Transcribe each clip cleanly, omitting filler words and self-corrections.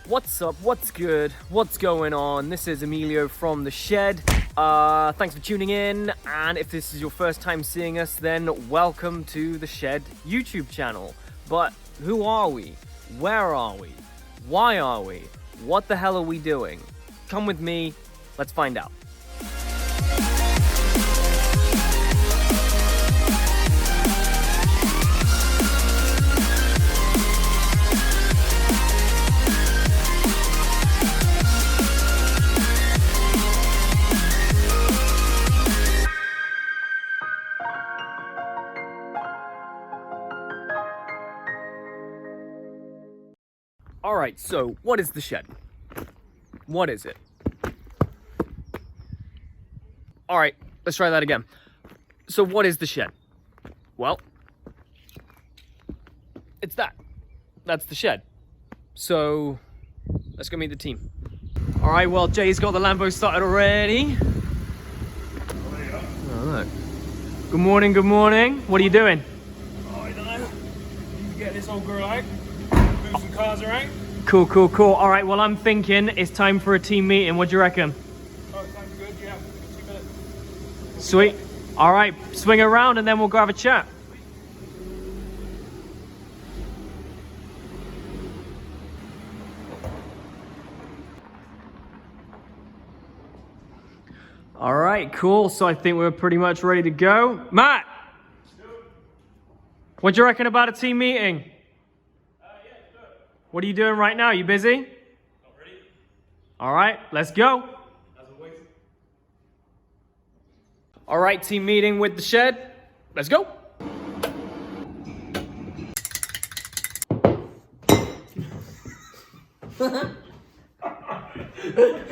What's up? What's good? What's going on? This is Emilio from the shed. Thanks for tuning in, and if this is your first time seeing us, then welcome to the shed YouTube channel. But who are we? Where are we? Why are we? What the hell are we doing? Come with me, let's find out. Alright, so what is the shed? What is it? Alright, let's try that again. So what is the shed? Well, it's that. That's the shed. So, let's go meet the team. Alright, well, Jay's got the Lambo started already. Oh, look. Good morning, good morning. What are you doing? Oh, I don't know. You get this old girl out, move some cars around. Cool, cool, cool. Alright, well, I'm thinking it's time for a team meeting. What do you reckon? Oh, it sounds good, yeah. 2 minutes. Sweet. Alright, swing around and then we'll go have a chat. Alright, cool. So I think we're pretty much ready to go. Matt! What do you reckon about a team meeting? Yeah, good. What are you doing right now? You busy? Not ready. Alright, let's go. As always. Alright, team meeting with the shed. Let's go.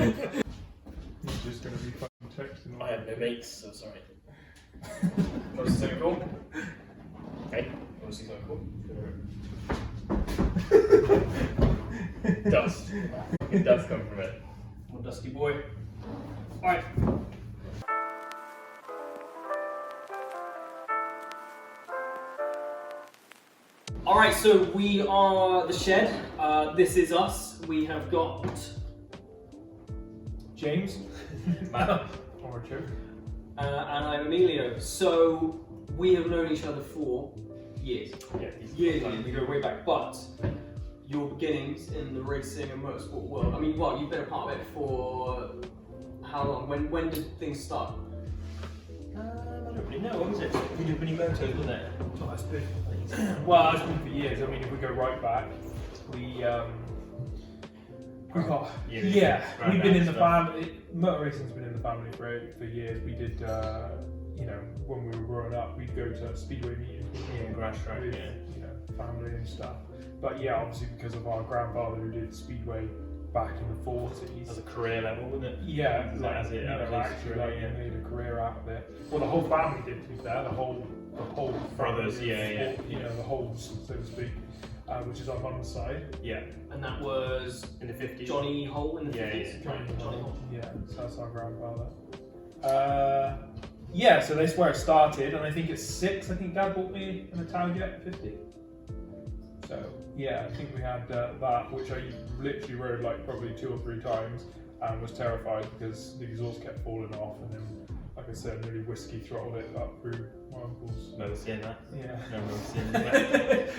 He's just going to be fucking texting. I have no mates, so sorry. Want to see something cool? Okay, want to see something cool? Dust. It does come from it. Old dusty boy. Alright. Alright, so we are the shed. This is us. We have got James. Matt. Or Joe. and I'm Emilio. So we have known each other for years. Yeah, Years, we go way back. But your beginnings in the racing and motorsport world, I mean, well, you've been a part of it for how long? When did things start? I don't really know, what was it? We did mini motos, wasn't it? Oh, that's big. Well, it's been for years. I mean, if we go right back, we got, Yeah, we've been in the stuff. family. Motor racing's been in the family for years. We did, you know, when we were growing up, we'd go to speedway meetings Yeah, grass track, with, yeah. you know, family and stuff. But yeah, obviously because of our grandfather who did speedway back in the 40s. As a career level, wasn't it? Yeah, Like, as it you know, actually yeah. made a career out of it. Well, the whole family did, to be fair. The whole Brothers, family, yeah. You know, the Holds, so to speak, which is our mum's side. Yeah, And that was in the 50s. Johnny Hole in the Yeah, 50s? yeah. Johnny Hole. Yeah, so that's our grandfather. Yeah, so that's where it started, and I think at 6, I think Dad bought me an Italian at 50. So yeah, I think we had that, which I literally rode like probably 2 or 3 times, and was terrified because the exhaust kept falling off, and then, like I said, really whiskey throttled it up through my uncle's. Never seen that. Yeah. Never seen that.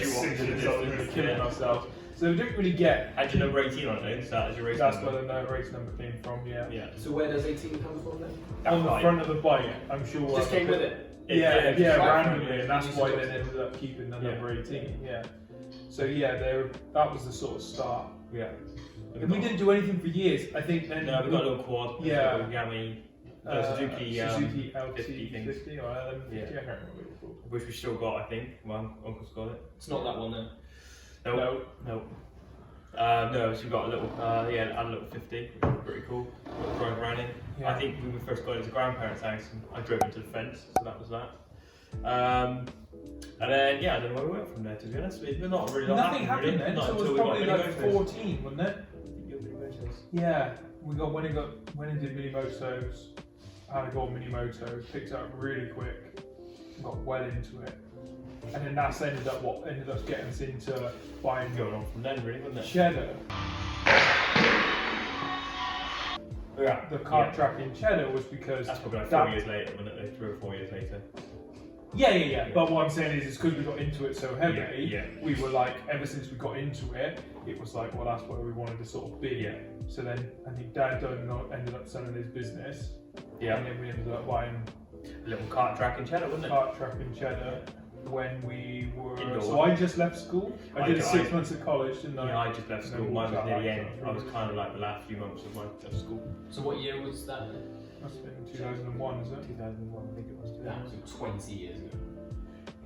She walked in the really distance, killing yeah. ourselves. So we didn't really get. Had your number 18 on it, so that was your race That's number. where the race number came from. Yeah. Yeah. So where does 18 come from then? On the Bike. front of the bike, I'm sure. Just came with it. Yeah, Yeah, randomly, and that's Used why to they do it. ended up keeping the Yeah. number 18. Yeah. So yeah, that was the sort of start. Yeah. And we didn't do anything for years. I think then. No, we got a little quad. Yeah. Yami. Suzuki Suzuki LT 50 things. 50 or LM50. Yeah. I can't remember what it's called. Which we still got, I think. Well, Uncle's got it. It's not that one then. No. No, so we got a little, yeah, a little 50, which was pretty cool. Drove around in. Yeah. I think when we first got into grandparents' house, and I drove into the fence, so that was that. And then, yeah, I don't know where we went from there, to be honest. We're not really Nothing happened really. then, Not so it was until we got probably mini like motos. 14, wasn't it? You got mini motos. Yeah, we went and did mini motos, had a go on mini motos, picked it up really quick, got well into it, and then that's ended up getting us into buying Going on from then, really, wasn't it? Cheddar. Yeah. The kart track in Cheddar was because That's probably like 4 years later, wasn't it? 3 or 4 years later. Yeah. But what I'm saying is because we got into it so heavy, Yeah. we were like, ever since we got into it, it was like, well, that's where we wanted to sort of be. Yeah. So then I think Dad ended up selling his business. Yeah. And then we ended up buying A little kart track in Cheddar, wasn't it? kart track in Cheddar when we were. Indoor. So I just left school. I did 6 months of college, didn't I? Yeah, I just left And school. then Mine was walked near out the after end. that. I was kind of like the last few months of school. So what year was that then? Must have been 2001, is it? 2001, I think it was. That was 20 years ago.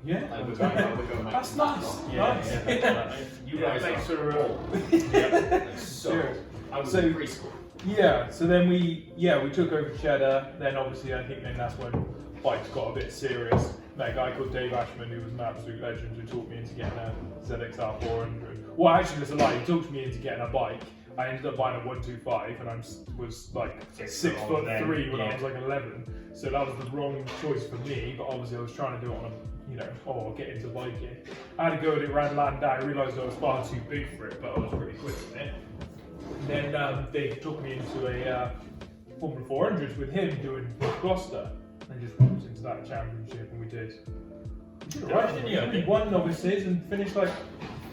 Yeah. Like, we're going back. That's nice. Yeah, Nice. yeah. You guys Thanks are for old. Yeah. So, Cheers. I was So- in preschool. Yeah, so then we took over Cheddar. Then obviously I think then that's when bikes got a bit serious. Met a guy called Dave Ashman who was an absolute legend who talked me into getting a ZXR 400. Well, actually, there's a lie. He talked me into getting a bike. I ended up buying a 125, and I was like 6'3" when I was like 11. So that was the wrong choice for me. But obviously I was trying to do it on a, get into biking. I had to go at it around Landau. I realised I was far too big for it, but I was pretty quick with it. Then they took me into a Formula 400s with him doing Gloucester, and just walked into that championship, and we did. Right, didn't you? We won novices and finished like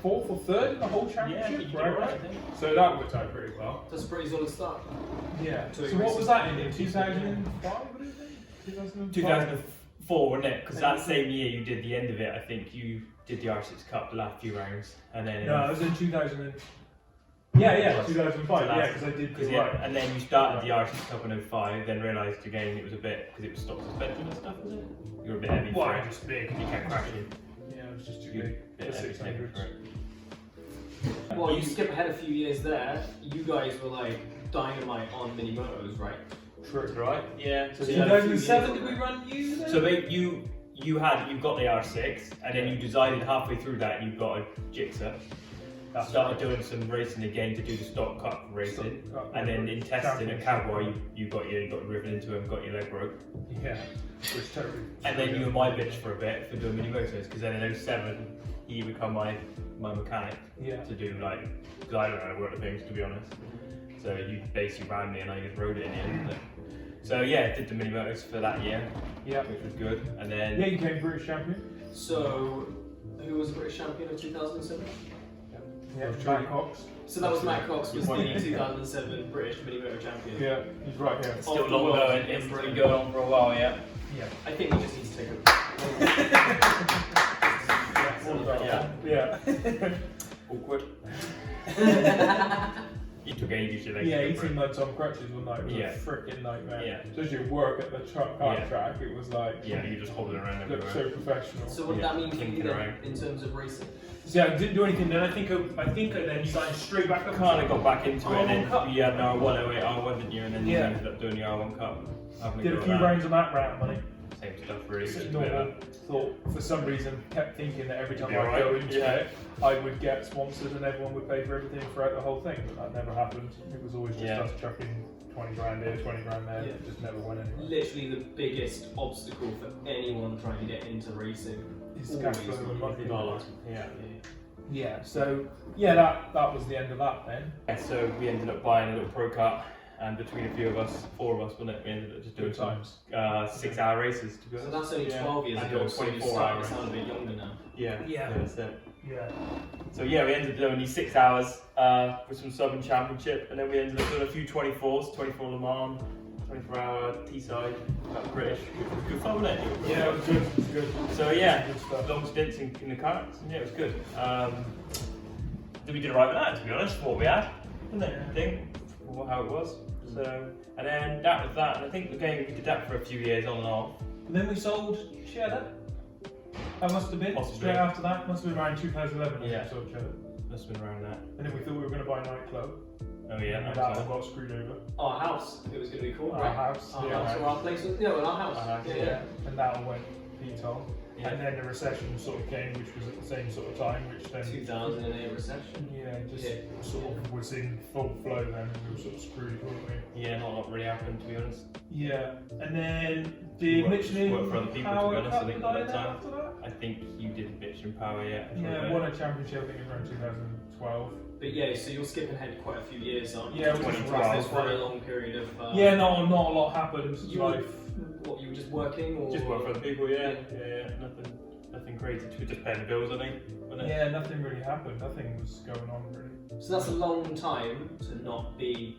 4th or 3rd in the whole championship, right? So that worked out pretty well. That's a pretty solid start. Yeah. So So what was that in 2005? What do you think? 2004, wasn't it? Because that same year you did the end of it. I think you did the R6 Cup the last few rounds, and then No, it was in 2000. Yeah, 2005. Yeah, because I did. And then you started the R6 Cup in 05, then realised again it was a bit because it was stock suspension and stuff, was it? You were a bit heavy. Well, for I'm it. just big. You kept crashing. Yeah, it was just too You were big. a bit The heavy 600s. for it. Well, you skip ahead a few years there. You guys were like dynamite on mini motos, right? True. Right? Yeah. So you had a few 2007 years did we run you then? So you got the R6, and then you decided halfway through that you got a Gixxer. Started doing some racing again to do the stock cup racing, and then in testing at Cowboy you got driven into him, got your leg broke. Yeah, which totally. And then you were my bitch for a bit for doing mini motos, because then in 07 he become my mechanic to do because I don't know how to work the things, to be honest. So you basically ran me and I just rode it in the end. So yeah, did the mini motos for that year, which was good. And then you became British champion. So, who was the British champion of 2007? Yeah, Matt Cox. So that was Matt Cox, was the 2007 British mini moto champion. Yeah, he's right here. still long going, it's been going on for a while, yeah. I think we just need to take a Yeah. Awkward. You took ages to Yeah, 18 months on crutches one night was Yeah. a freaking nightmare. Yeah. Especially work at the kart track, it was like, Yeah, you just holding around looked everywhere. so professional. So what did that mean for you Kinking then, around. in terms of racing? So yeah, I didn't do anything then. I think I then signed straight back up. Kind of got back into it, and Cup. then you had an R108 R1, didn't you? And then you Yeah. ended up doing the R1 Cup. Having Did go a at few that. rounds on that round, money. Same stuff, really. Just Just a bit normal. of Thought for some reason kept thinking that every time Be I alright. go into Yeah. it, I would get sponsored and everyone would pay for everything throughout the whole thing. But that never happened. It was always just Yeah. us chucking 20 grand here, 20 grand there. Yeah. It just never went anywhere. Literally the biggest obstacle for anyone trying to get into racing. It's Always cash flow and money. dollars. Yeah. Yeah. So yeah, that was the end of that then. Yeah, so we ended up buying a little pro kart, and between a few of us, 4 of us, wasn't it? We ended up just doing Good times. 6-hour races, to be So honest. that's only Yeah. 12 years I ago, got so you're 24 starting to hours. sound a bit younger now. Yeah, Yeah. that's it. Yeah. So yeah, we ended up doing these 6 hours with some Southern Championship, and then we ended up doing a few 24s, 24 Le Mans, 24-hour Teesside, that was British. It was good fun, wasn't it? Yeah, it was good. It was good. So yeah, Good stuff. long stints in the karts, and yeah, it was good. We did alright with that, to be honest, for what we had, wasn't it? I think, for how it was. So, and then that was that, and I think again we did that for a few years on and off. And then we sold Cheddar. That must have been Possibly. straight after that. Must have been around 2011 when Yeah. we sold Cheddar. Must have been around that. And then we thought we were going to buy a nightclub. Oh yeah, And that that was one got screwed over. Our house, it was going to be cool, Our right? house. Our yeah. house or our place? No, in our house. Our house, yeah, Yeah. And that one went P-Tom. Yeah. And then the recession sort of came, which was at the same sort of time, which then 2008 recession. yeah, just sort of was in full flow then, and we were sort of screwed, weren't we? Yeah, not a lot really happened, to be honest. Yeah, and then did Michelin work for other people, to Power be honest, Cup I think, die at that then time. after that? I think you did Michelin Power, yeah. Yeah, won a championship, I think it was around 2012. But yeah, so you're skipping ahead quite a few years, aren't you? Yeah, it was 2012. There's quite a long period of. Yeah, not a lot happened. You were, what, you were just working or? Just work for other people, yeah. Yeah, nothing crazy. Just paying the bills, I think, wasn't it? Yeah, nothing really happened. Nothing was going on really. So that's a long time to not be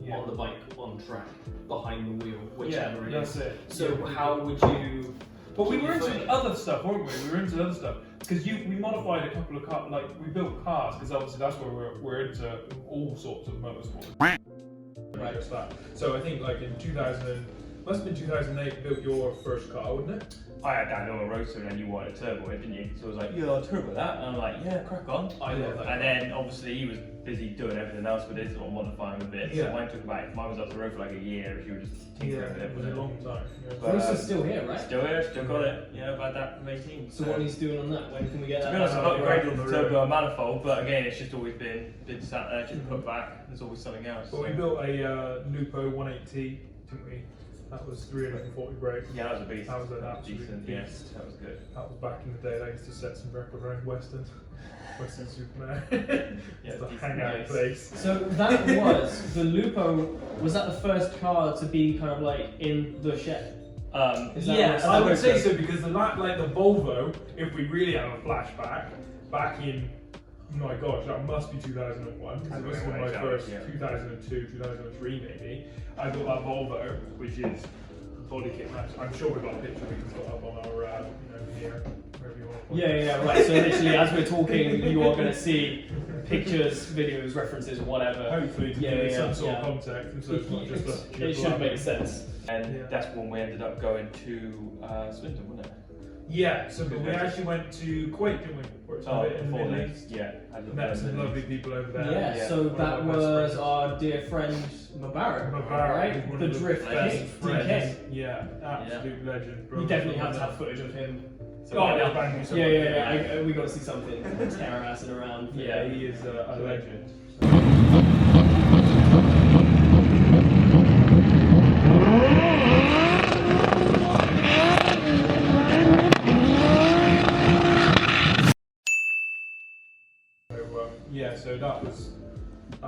Yeah. on the bike, on track, behind the wheel, whichever it that's is. it. So Yeah. how would you? But we were into other stuff, weren't we? We were into other stuff because we modified a couple of cars, like we built cars because obviously that's where we're into all sorts of motorsport. Right. Just that. So I think like in 2000, must have been 2008, built your first car, wouldn't it? I had that little roadster and then you wanted a turbo, didn't you? So I was like, yeah, I'll turbo that. And I'm like, yeah, crack on. I love that. And then obviously he was busy doing everything else with his or modifying a bit. Yeah. So mine took about, mine was up the road for like a year. She was just tinkering with it was a it. long time. Yeah. But, Rosa's still here, right? Still here, still got it. Yeah, I've had that from 18. So what he's doing on that? When can we get To that? be honest, I've on upgraded the the turbo and manifold, but again, it's just always been sat there, just put back. There's always something else. But we built a Lupo 180, didn't we? That was 340 brakes. Yeah, that was a beast. That was an absolute decent. beast. Yes, that was good. That was back in the day. I used to set some record around Western Superman. Yeah, It's the decent, hangout nice. place. So that was the Lupo. Was that the first car to be kind of like in the shed? Is that Yes, what- I would say so because the Volvo, if we really have a flashback, back in, my gosh, that must be 2001, because this was my first, 2002, 2003 maybe. I got that Volvo, which is body kit match. I'm sure we've got a picture we can put up on our, here, wherever you want. Yeah, right. So literally, as we're talking, you are going to see pictures, videos, references, whatever. Hopefully to give it some sort of context, and so it's not just a It should make sense. And that's when we ended up going to Swindon, wasn't it? Yeah, so but we actually went to Kuwait, didn't we? Worked a bit in the Middle East. Yeah. Met some lovely people over there. Yeah, so One that of my best was friends. our dear friend Mubarak, Mubarak, one right? of The Drift legends. DK. Yeah, absolute legend. You definitely have to have footage of him. So Oh, we yeah, ended up- bang, so Yeah. We got to see something. Terror-assing around. Yeah, he is a legend. So that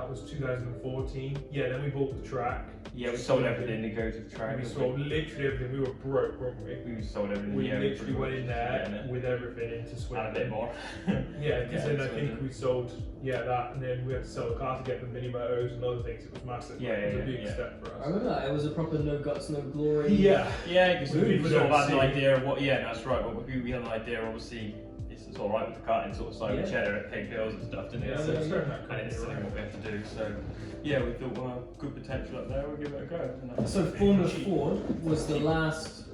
was 2014. Yeah, then we bought the track. Yeah, we sold everything to go to the track. We sold literally everything. We were broke, weren't we? We sold everything. We yeah, literally went in there yeah, with everything into Swindon. and a bit more. Yeah, because then I so think we sold that, and then we had to sell the car to get the mini motos and other things. It was massive. Yeah, it was a yeah, big yeah. step for us. I remember that. It was a proper no guts, no glory. Yeah, Yeah, because Really we sort of don't had an see- idea of what. Yeah, that's right. But we had an idea, obviously. It's all right with the karting sort of side with Yeah. cheddar, it paid bills and stuff, didn't it? yeah, So- let's turn that and company it's something around. what we have to do. So yeah, we thought good potential up there. We'll give it a go. And that's So big Formula cheap. Ford was the last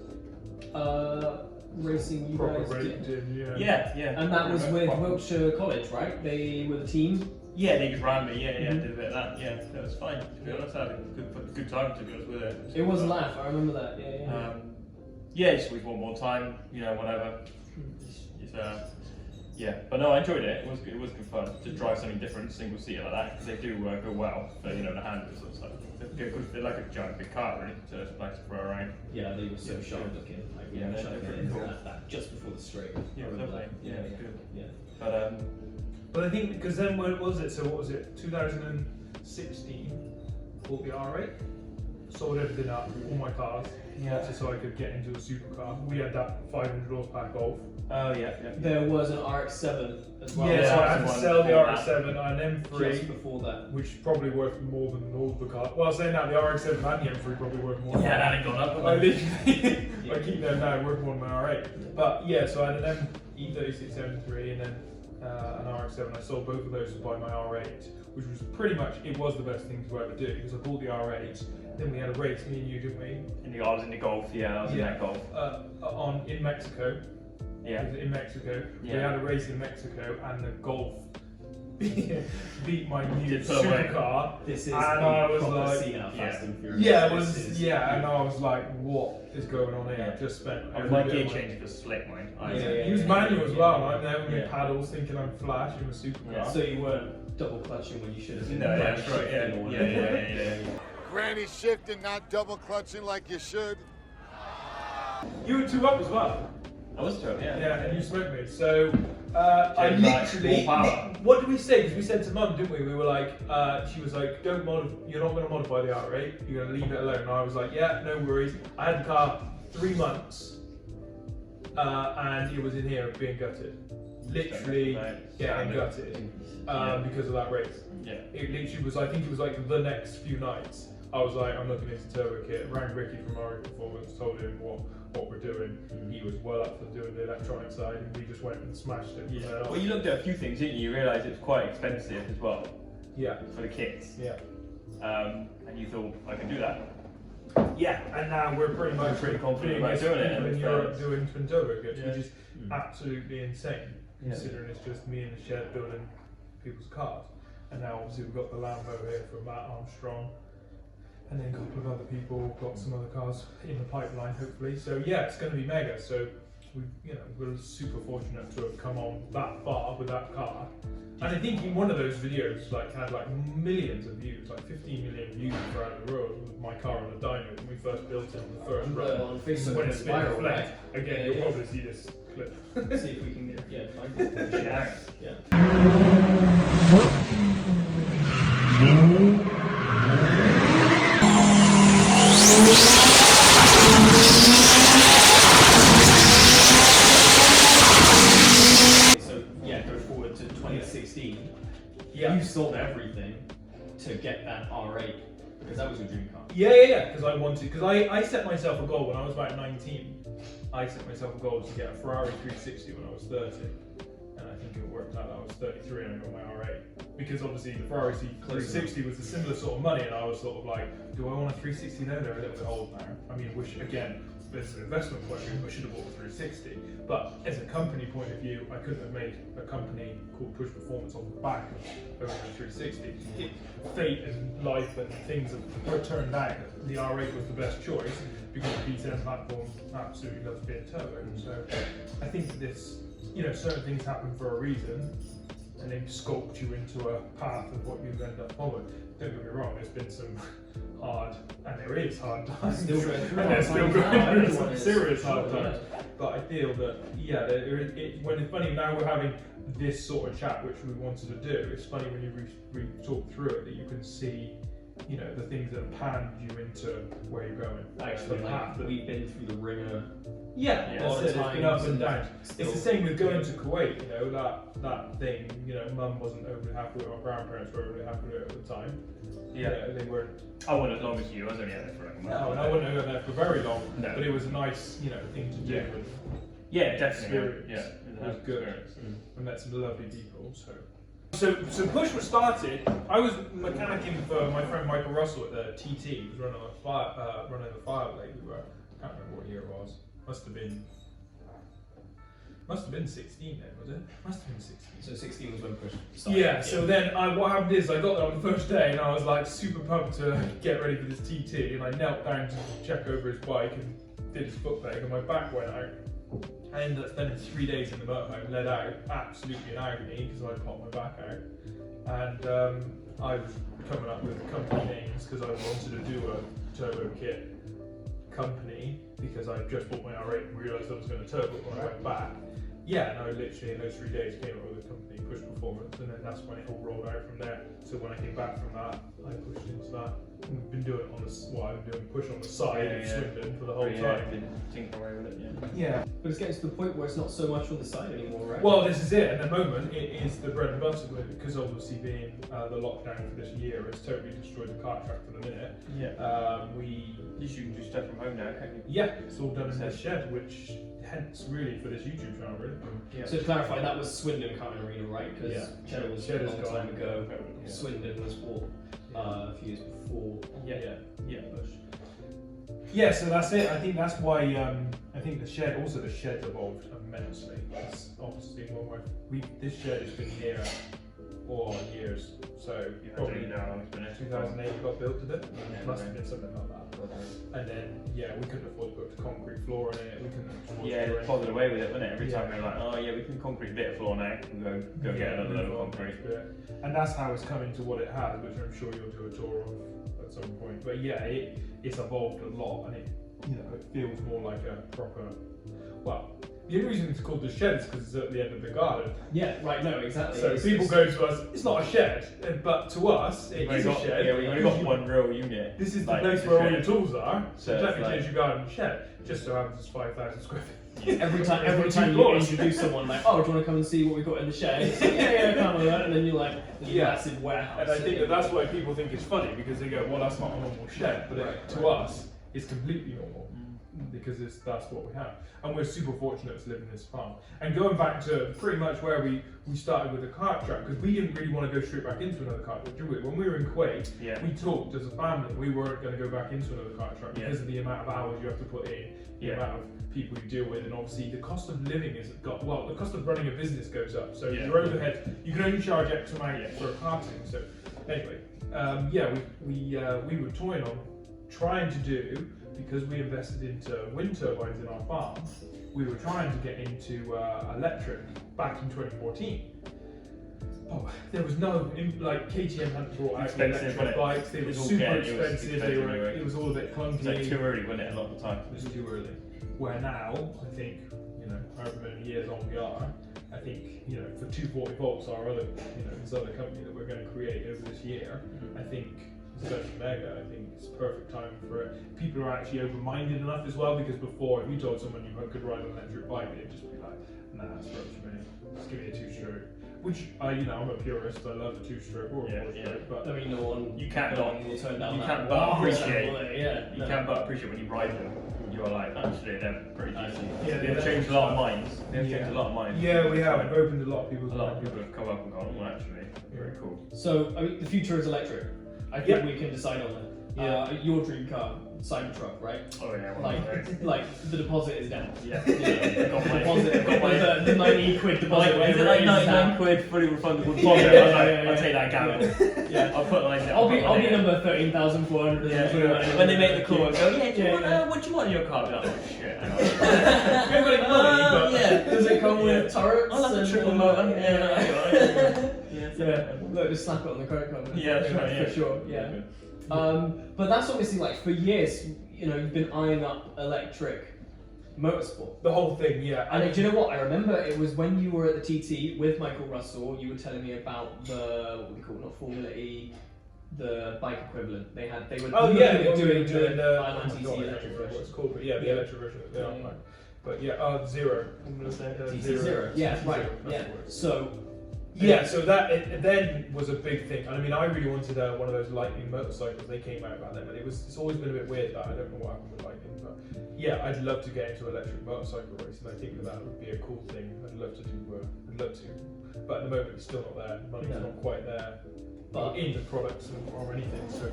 racing you Proper guys rate did. did, yeah. Yeah. And that was with Proper. Wiltshire College, right? They were the team. Yeah, they just ran me. Yeah, Mhm. did a bit of that. Yeah, that was fine. To be honest, I had a good time to be honest with it. It was a laugh. I remember that. Yeah. Yeah, just always want more time. Whatever. Yeah, but no, I enjoyed it. It was good fun to try something different, single seater like that, because they do go well. But the handles and stuff. They're like a giant big car, really. So it's nice to throw around. Yeah, they were so sharp looking. Like, Yeah, they're trying to get pretty into cool. that just before the straight. Yeah, I remember lovely. that. Yeah, it's good. Yeah. But But I think because then what was it? So what was it? 2016. Bought the R8. Sold everything up, all my cars. yeah. Just so I could get into a supercar. We had that 500 horsepower Golf. Oh yeah. There was an RX-7 as well. Yeah, so I had to that's sell the one RX-7 and an Just M3, before that. which is probably worth more than all of the cars. Well, saying that, the RX-7 and the M3 probably worth more. Yeah, that had gone up. I literally, I keep them now, worth more than my R8. But yeah, so I had an E36 M3 and then an RX-7. I sold both of those to buy my R8, which was pretty much, it was the best thing to ever do because I bought the R8. Then we had a race, me and you, didn't we? I was in the Golf. Yeah, I was in that Golf. In Mexico. Yeah. In Mexico. We Yeah. had a race in Mexico and the Golf beat my new Did put away. supercar. This is And I was proper like, scene out of Fast and Furious. Yeah, it This was. is- Yeah, and I was like, what is going on here? Yeah. I've just spent. I mean, every my bit gear of my- change was slick, mine. He was manual as well. I'm there with my Yeah. paddles, thinking I'm Flash in a supercar. Yeah. So you weren't double clutching when you should have been. No, yeah, like, that's right. Yeah, shifting or yeah, whatever. yeah. Granny shifting, not double clutching like you should. You were 2 up as well. I was too, yeah. Yeah, and you smoked me. So I James, like, literally. full power. What did we say? Because we said to Mum, didn't we? We were like, she was like, you're not going to modify the R8. You're going to leave it alone. And I was like, yeah, no worries. I had the car 3 months, and it was in here being gutted. Literally getting gutted because of that race. Yeah. It literally was. I think it was like the next few nights. I was like, I'm looking into turbo kit. Rang Ricky from Unrequited Performance, told him what we're doing. He was well up for doing the electronic side, and we just went and smashed it. Yeah. from there on. Well, you looked at a few things, didn't you? You realised it was quite expensive as well Yeah, for the kits. yeah, And you thought, I can do that. yeah. And now we're pretty much pretty confident being about doing it, people in and Europe doing twin turbo kits, Yeah. which is absolutely insane, Yeah. considering it's just me in the shed building people's cars. And now obviously we've got the Lambo here from Matt Armstrong. And then a couple of other people, got some other cars in the pipeline, hopefully. So yeah, it's going to be mega. So we're super fortunate to have come on that far with that car. And I think in one of those videos, had millions of views, like 15 million views around the world with my car on a dyno when we first built it on the first run. On Facebook, When it's it's been viral, reflect. right? Again, Yeah, you'll yeah. probably see this clip. See if we can find it. Yeah. Yeah. So yeah, go forward to 2016. Yeah. You sold everything to get that R8 because that was your dream car. Yeah. Because I set myself a goal when I was about 19. I set myself a goal to get a Ferrari 360 when I was 30. And I think it worked out. I was 33 and I got my R8. Because obviously the Ferrari 360 was a similar sort of money, and I was sort of like, do I want a 360 now? They're a little bit old now. I mean, which again, as an investment point of view, I should have bought a 360. But as a company point of view, I couldn't have made a company called Push Performance on the back of a 360. Fate and life and things have turned out that the R8 was the best choice because the B10 platform absolutely loves being turbo. So I think this, certain things happen for a reason, and they sculpt you into a path of what you end up following. Don't get me wrong, there's been some hard, and there is hard times, Still going through and they're hard still times going now, through everyone some is. serious hard Sure, times. But I feel that, when it's funny now we're having this sort of chat, which we wanted to do, it's funny when you talk through it that you can see, the things that have panned you into where you're going. Actually, the path that we've been through the ringer. yeah, a that's lot it. of It's been times up and down. still- It's the same with going to Kuwait. That thing. Mum wasn't overly happy with it. My grandparents were overly happy with it at the time. Yeah. They weren't. I went as long as you. I was only out there for like a month. No, and I wouldn't have gone there for very long. No. But it was a nice, thing to do. Yeah. And Yeah, definitely. Experience. Yeah, It was good. experience. I met some lovely people. So Push was started. I was mechanicking for my friend Michael Russell at the TT. He was running the fire blade. I can't remember what year it was. Must have been 16 then, was it? Must have been 16. So 16 was when Push started. Yeah, so then what happened is I got there on the first day and I was like super pumped to get ready for this TT, and I knelt down to check over his bike and did his foot peg and my back went out. I ended up spending 3 days in the motorhome, let out, absolutely in agony because I popped my back out. And I was coming up with company names because I wanted to do a turbo kit company because I just bought my R8 and realised I was going to turbo when I went back. Yeah, and I literally in those 3 days came up with a company, Push Performance, and then that's when it all rolled out from there. So when I came back from that, I pushed into that. And we've been doing it I've been doing Push on the side of Swindon for the whole time. Been tinkering away with it. Yeah. But it's getting to the point where it's not so much on the side anymore, right? Well, this is it. At the moment, it is the bread and butter with it because obviously being the lockdown for this year has totally destroyed the kart track for the minute. Yeah. You should do stuff from home now, can't you? Yeah, it's all done in this shed, which hence really for this YouTube channel, really. Yeah. So to clarify, that was Swindon Common Arena, right? Because Yeah. Cheddar was Cheddar's a long gone. time ago. Yeah. Swindon was bought a few years before. Yeah, Push. Yeah, so that's it. I think that's why I think the shed evolved immensely. It's obviously one where this shed has been here or years. So I probably don't even know how long it's been. 2008 it got built, did it? Yeah, Must have been something like that. And then we couldn't afford to put a concrete floor in it. We couldn't afford Yeah, to do they plodded away with it, wasn't it? Every Yeah. time we were like, oh yeah, we can concrete a bit of floor now. We'll go get another load of concrete. And that's how it's coming to what it has, which I'm sure you'll do a tour of at some point. But yeah, it's evolved a lot, and it feels more like a proper. Well, the only reason it's called the shed is because it's at the end of the garden. Yeah, right, no, exactly. So people go to us, it's not a shed, but to us, it is a shed. Yeah, we've only got one real unit. This is the like, place it's a where all shed. your tools are. So So technically, it's it's your garden shed. Just so happens it's 5,000 square feet. Every time you introduce someone, like, oh, do you want to come and see what we've got in the shed? It's like, yeah, come on, and then you're like, Yeah. massive warehouse. And I think that's why people think it's funny, because they go, well, that's not a normal shed. But to us, it's completely normal. Because that's what we have, and we're super fortunate to live in this farm. And going back to pretty much where we started with the kart track, because we didn't really want to go straight back into another kart track, did we? When we were in Kuwait, we talked as a family, we weren't going to go back into another kart track because of the amount of hours you have to put in, the amount of people you deal with, and obviously the cost of living the cost of running a business goes up. So your overhead, you can only charge X amount for karting. So anyway, we were toying on trying to do, because we invested into wind turbines in our farm, we were trying to get into electric back in 2014. Oh, there was no, KTM hadn't brought out electric bikes, they were super expensive, it was all a bit clunky. It's like too early, wasn't it, a lot of the time? It was too early. Where now, I think, however many years on we are, I think, for 240 volts, our other, this other company that we're going to create over this year, I think, especially Mega, I think it's perfect time for it. People are actually open-minded enough as well, because before, if you told someone you could ride an electric bike, they'd just be like, nah, it's rubbish, man. Just give me a two-stroke. Which, I'm a purist, I love a two-stroke or a four-stroke, but... I mean, no one You can't will turn down you that. can't but appreciate, Yeah, you can but appreciate when you ride them, you're like, actually, they're pretty decent. Yeah, They've changed a lot of minds. They've changed a lot of minds. Yeah, we have. We've opened a lot of people's A lot of minds. people have come up and gone, well, actually, very cool. So, I mean, the future is electric. I think we can decide on that. Yeah. Your dream car, Cybertruck, right? Oh yeah, well, Like the deposit is down. yeah. Got my deposit, the 90 quid deposit. Is it like 99 quid fully refundable deposit? I'll take that gamble. Yeah. I'll put like I'll be number 13,400. Yeah. When they make the call, I go, yeah, do you want, what do you want in your car? I'll be like, oh shit. We haven't got any money, but yeah. Does it come with turrets? I'll have the triple motor. Yeah. Look, just slap it on the credit card. Yeah, that's right, for sure. Yeah. But that's obviously like for years, you've been eyeing up electric motorsport. The whole thing, yeah. And do you know what? I remember it was when you were at the TT with Michael Russell, you were telling me about the, what we call it, not Formula E, the bike equivalent. They were doing the I TT electric what version. it's called, but yeah, the electric version of the online. But yeah, Zero. TT Zero. Yeah, TT right. Zero, that's Yeah. the word. So. Yeah, so that it then was a big thing. And I mean, I really wanted one of those Lightning motorcycles. They came out about them, and it's always been a bit weird that I don't know what happened with Lightning, but yeah, I'd love to get into electric motorcycle racing. I think that would be a cool thing. I'd love to, but at the moment it's still not there. Money's not quite there, but in the products or anything. So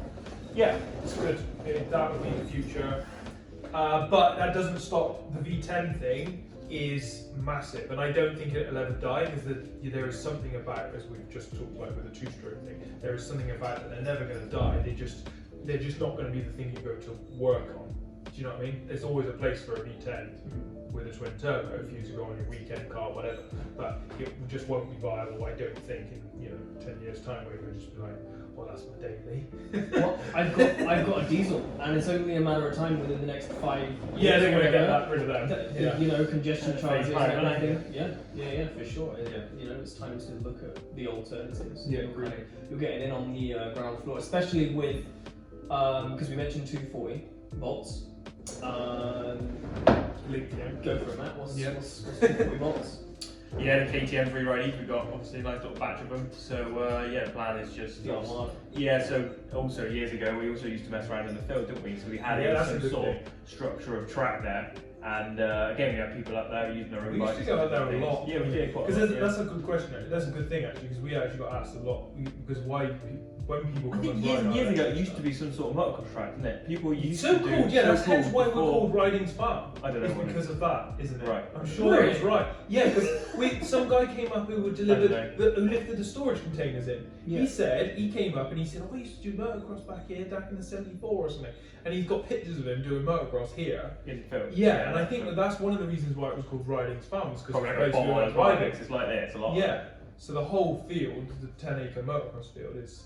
yeah, it's good. That would be the future. But that doesn't stop the V10 thing. Is massive, and I don't think it'll ever die, because there is something about, as we've just talked about with the two-stroke thing, there is something about it, they're never going to die. They're just not going to be the thing you go to work on. Do you know what I mean? There's always a place for a V10 with a twin turbo for you to go on your weekend car, whatever. But it just won't be viable, I don't think, in 10 years' time, where you'll just be like, well, that's my daily. Well, I've got a diesel, and it's only a matter of time within the next 5 years. Yeah, they're going to get rid of them. Congestion charges and Phase five, everything. Yeah, for sure. It's time to look at the alternatives. Yeah, you're getting in on the ground floor, especially with because we mentioned 240 volts. Go for it, Matt. What's 240 volts? Yeah, the KTM Freeride, we've got obviously a nice little batch of them. So the plan is just so also years ago we also used to mess around in the field, didn't we? So we had some sort of structure of track there, and again we had people up there using their own bikes. We used to go out there a lot. Yeah, we did quite a lot. Because that's a good question. That's a good thing actually, because we actually got asked a lot. Because why when people come I think and years ride and our years ago it electric used to be some sort of motocross track, didn't it? People used so to do cool, yeah, that's so hence why we're before- called Riding's Farm. I don't know It's what it because is. of that, isn't it? Right. I'm sure that was right. Yeah, because some guy came up who delivered, who lifted the storage containers in. Yeah. He said, he came up and he said, oh, I used to do motocross back in the 74 or something. And he's got pictures of him doing motocross here. In film. Yeah, and I think that's one of the reasons why it was called Riding's Farm, because Probably it's like a basically bottle like as well, riding. it's like this, a lot. Yeah. So the whole field, the 10-acre motocross field, it's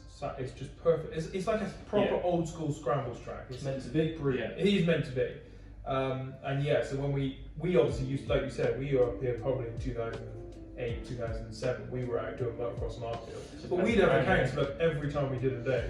just perfect. It's like a proper old school scrambles track. It's meant to be. Brilliant. It is meant to be. And yeah, so when we obviously used, like you said, we were up here probably in 2008, 2007. We were out doing motocross on our field. But we'd have accounts like every time we did a day.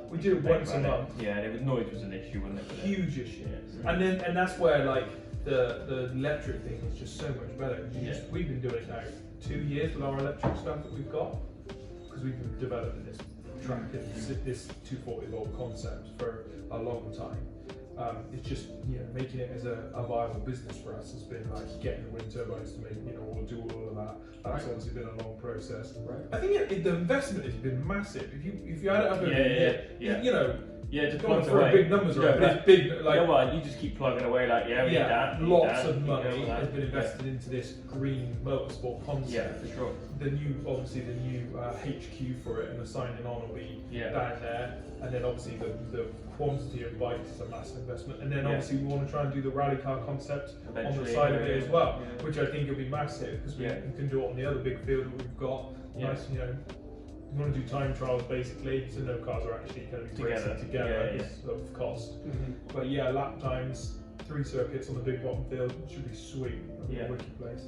We did it once a month. Yeah, and it was noise was an issue, wasn't it? Huge issue. And that's where like the electric thing is just so much better. We've been doing it now 2 years with our electric stuff that we've got, because we've been developing this track and this 240 volt concept for a long time. It's just making it as a viable business for us has been like getting the wind turbines to make we'll do all of that. That's obviously been a long process. Right. I think the investment has been massive. If you add it up over a year, just don't plugs throw away. big numbers around, but it's big. Like you just keep plugging away like we need that. we need lots that, of money need that. has been invested into this green motorsport concept. Yeah, for sure. The new HQ for it and the signing on will be down there, and then obviously the quantity of bikes is a massive investment, and then obviously we want to try and do the rally car concept on the side of it as well, which I think will be massive because we can do it on the other big field that we've got. Nice, we want to do time trials basically, so no cars are actually going to be racing together because of cost. But yeah, lap times, 3 circuits on the big bottom field should be sweet. Wicked place.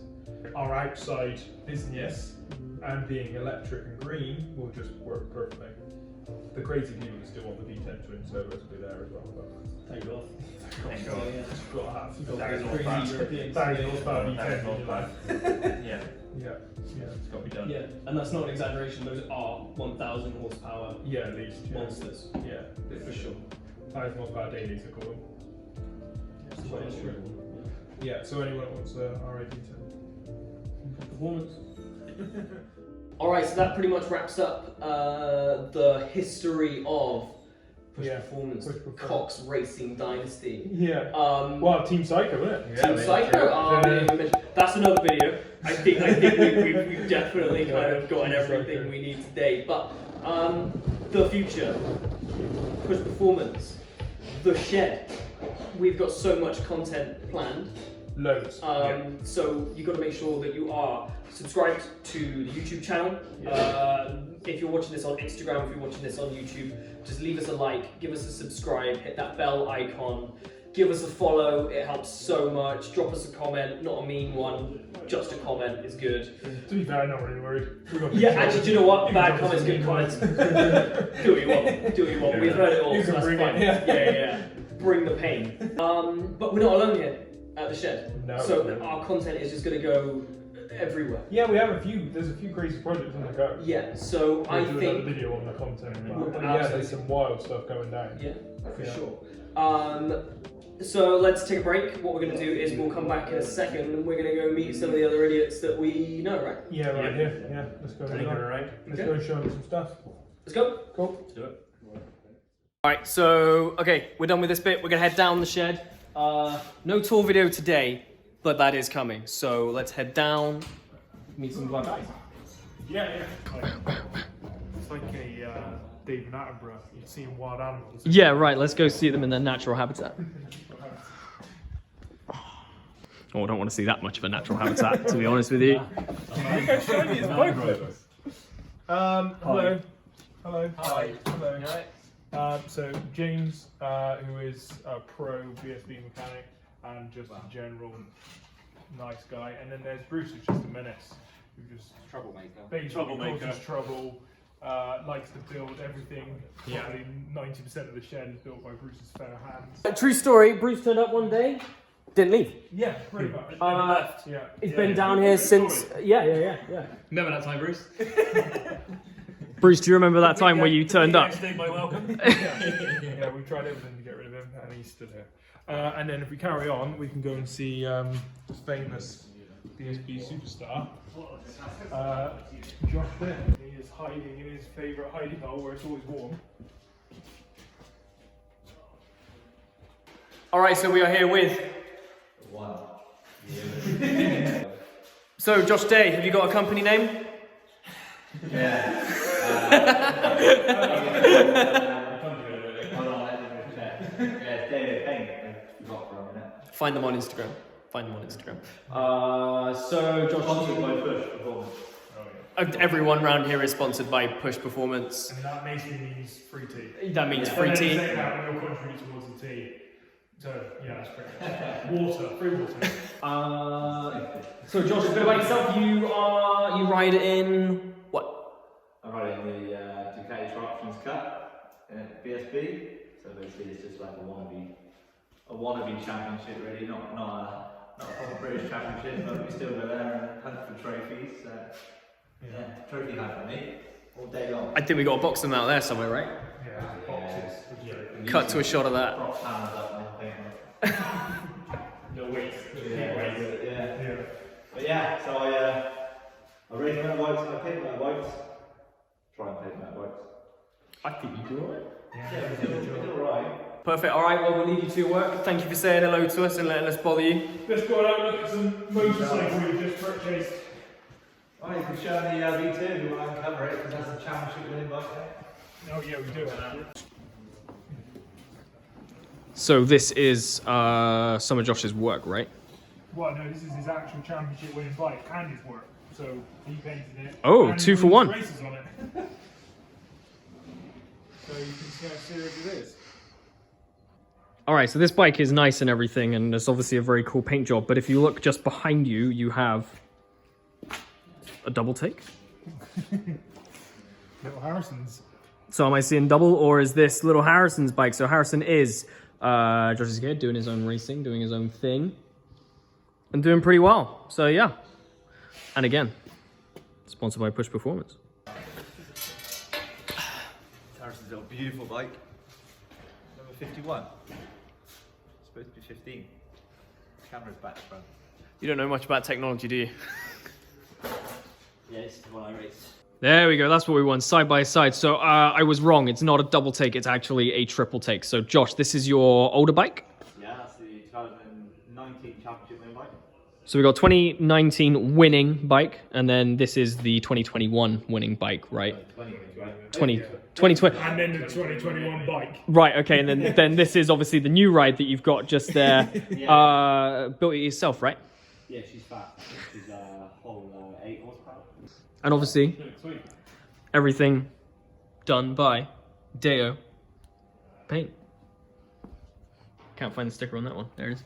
Our outside business and being electric and green will just work perfectly. The crazy people who still want the V10 twin turbos will be there as well. But Thank God. Thank God. got to have. You've got That is those all crazy bad. Europeans. That is all bad. That is all V10 bad. Yeah, it's got to be done. Yeah, and that's not an exaggeration. Those are 1,000 horsepower at least. monsters. For sure. 1,000 horsepower dailies, I call them. That's quite true. Yeah, so anyone that wants RAD10. Performance. Alright, so that pretty much wraps up the history of Push Performance, Cox Racing Dynasty. Well, Team Psycho, isn't it? Team Psycho. That's another video. I think we've definitely kind of gotten everything we need today. But the future, Push Performance, the Shed. We've got so much content planned. Loads. So you've got to make sure that you are subscribed to the YouTube channel. If you're watching this on Instagram, if you're watching this on YouTube, just leave us a like, give us a subscribe, hit that bell icon, give us a follow. It helps so much. Drop us a comment, not a mean one, just a comment is good. To be fair, I'm not really worried. Actually, do you know what? Bad comments, good comments. Do what you want. Do what you want. We've heard it all, so that's fine. Yeah. Bring the pain. But we're not alone here at the Shed. No. So our content is just going to go everywhere. Yeah, we have there's a few crazy projects on the go. Yeah, so We'll I do think... another video on the content. Absolutely. There's some wild stuff going down. Yeah, for sure. So let's take a break. What we're going to do is we'll come back in a second and we're going to go meet some of the other idiots that we know, right? Yeah, right here. Yeah, let's go. Let's go and show them some stuff. Let's go. Cool. Let's do it. Alright, so, okay, we're done with this bit. We're gonna head down the Shed. No tour video today, but that is coming. So let's head down, meet some of our guys. Yeah. It's like a David Attenborough. You've seen wild animals. Yeah, right, let's go see them in their natural habitat. Oh, I don't want to see that much of a natural habitat, to be honest with you. Look how shiny his bike was. Hello. So James, who is a pro BSB mechanic and just a general nice guy, and then there's Bruce, who's just a menace, who just basically causes trouble, likes to build everything. Probably 90% of the Shed is built by Bruce's fair hands. True story, Bruce turned up one day, didn't leave. Yeah, pretty much. He's been down here since, yeah. Remember that time, Bruce? Bruce, do you remember that time where you turned up? My welcome. Yeah, we tried everything to get rid of him, and he's still here. And then if we carry on, we can go and see famous BSB superstar, Josh Day. He is hiding in his favourite hiding hole where it's always warm. Alright, so we are here with... One. So, Josh Day, have you got a company name? Yeah. Find them on Instagram. So, Josh... Sponsored by Push Performance. Everyone around here is sponsored by Push Performance. And that basically means free tea. That means free And then tea. saying that we'll contribute towards the tea. So, yeah, that's pretty much water, free water. So, Josh, a bit about yourself. You ride in what? I'm riding the Ducati Options Cup at BSB. So basically, it's just like a wannabe championship, really. Not a proper British championship, but we still go there and hunt for trophies. So yeah, trophy hunt for me all day long. I think we got a box of them out there somewhere, right? Yeah, boxes. Cut to a shot of that. Props hands up, I think. No weights. Yeah. But yeah, so I race motorbikes and I paint motorbikes. Try and paint motorbikes. I think you do alright. Yeah, we do alright. Perfect. Alright, well, we'll leave you to your work. Thank you for saying hello to us and letting us bother you. Let's go out and look at some motorcycles we've just purchased. Right, you can show the V2 if you want to uncover it, because that's a championship winning bike. Oh yeah, we do. So this is some of Josh's work, right? Well, no, this is his actual championship winning bike and his work. So he painted it. Oh, and 2 for he 1. races on it. So you can see how serious it is. Alright, so this bike is nice and everything, and it's obviously a very cool paint job, but if you look just behind you, you have a double take. Little Harrison's. So am I seeing double, or is this little Harrison's bike? So Harrison is Josh's kid, doing his own racing, doing his own thing, and doing pretty well. So yeah. And again, sponsored by Push Performance. Harrison's got a beautiful bike. Number 51. Supposed to be 15. Camera's back front. You don't know much about technology, do you? Yeah, it's the one I race. There we go, that's what we want, side by side. So I was wrong, it's not a double take, it's actually a triple take. So Josh, this is your older bike? Yeah, that's the 2019 championship winning bike. So we got 2019 winning bike, and then this is the 2021 winning bike, right? 2020. And then the 2021 bike. Right, okay, and then this is obviously the new ride that you've got just there. Built it yourself, right? Yeah, she's fat. She's a whole 8 horsepower. And obviously, everything done by Deo Paint. Can't find the sticker on that one. There it is.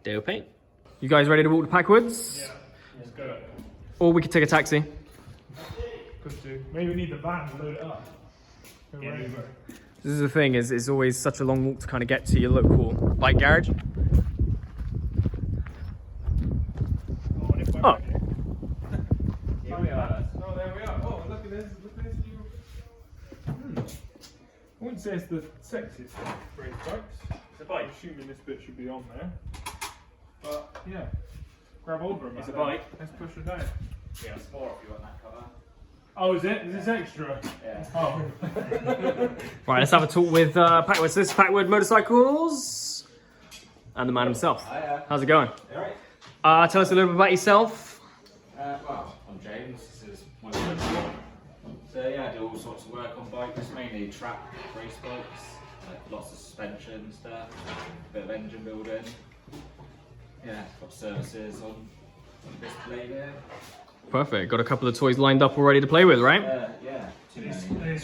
Deo Paint. You guys ready to walk to Packwoods? Yeah, let's go. Or we could take a taxi. Could do. Maybe we need the van to load it up. This is the thing, is it's always such a long walk to kind of get to your local bike garage. Oh. Oh, there we are. Oh, look at this. Look at this new. I wouldn't say it's the sexiest race bikes. It's a bike. I'm assuming this bit should be on there. But yeah, grab over them. It's a bike. Let's push it down. Yeah, sport if you want that cover. Oh, is it? Is this extra? Yeah. Oh. Right, let's have a talk with Packwood. So this is Packwood Motorcycles and the man himself. Hiya. How's it going? Alright. Tell us a little bit about yourself. Well, I'm James, this is my work. So yeah, I do all sorts of work on bikes, mainly track race bikes, like lots of suspension stuff, a bit of engine building. Yeah, got services on display there. Perfect. Got a couple of toys lined up already to play with, right? Yeah, too This, many.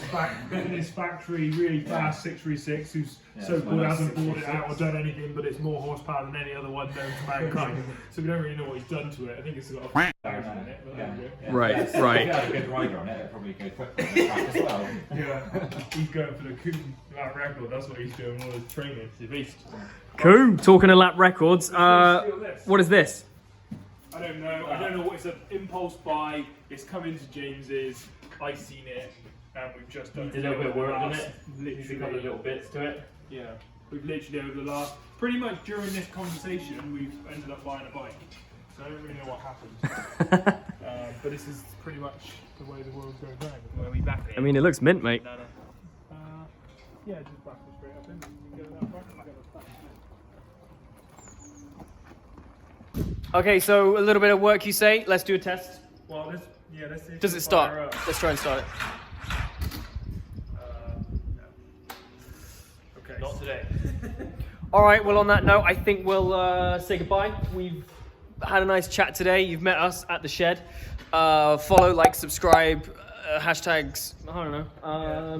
this factory really fast 636 who's Yeah, so-called my hasn't bought it 636. out or done anything, but it's more horsepower than any other one known to mankind. So we don't really know what he's done to it. I think it's got a thousand in it. But there we go. Right, If right. you had a good rider on it, it'd probably go quicker on the track as well. Yeah, he's going for the Coon lap record. That's what he's doing all his training. He's a beast. Cool. Talking of lap records, what is this? I don't know. I don't know what it's an impulse buy. It's come into James's. I've seen it, and we've just done. Did a little bit of work on it. Literally, There's a couple of little bits to it. Yeah, we've literally over the last, pretty much during this conversation, we've ended up buying a bike. So so I don't really know what happens. But this is pretty much the way the world goes round. Where are we back I mean, it looks mint, mate. No. Yeah, just back and straight up in. You can go that back and go that back. Okay, so a little bit of work, you say. Let's do a test. Well, let's see. if Does we it can start? fire up. Let's try and start it. No. Okay. Not today. All right, well, on that note, I think we'll say goodbye. We've had a nice chat today. You've met us at the shed. Follow, like, subscribe, hashtags, I don't know.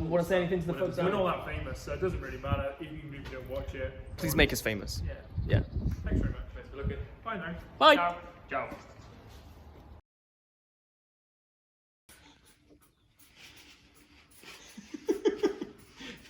Want to say anything to the folks out We're there? not that famous, so it doesn't really matter if you don't watch it. Please make us famous. Yeah. Yeah. Thanks very much. Thanks for looking. Bye now. Bye. Ciao. Ciao.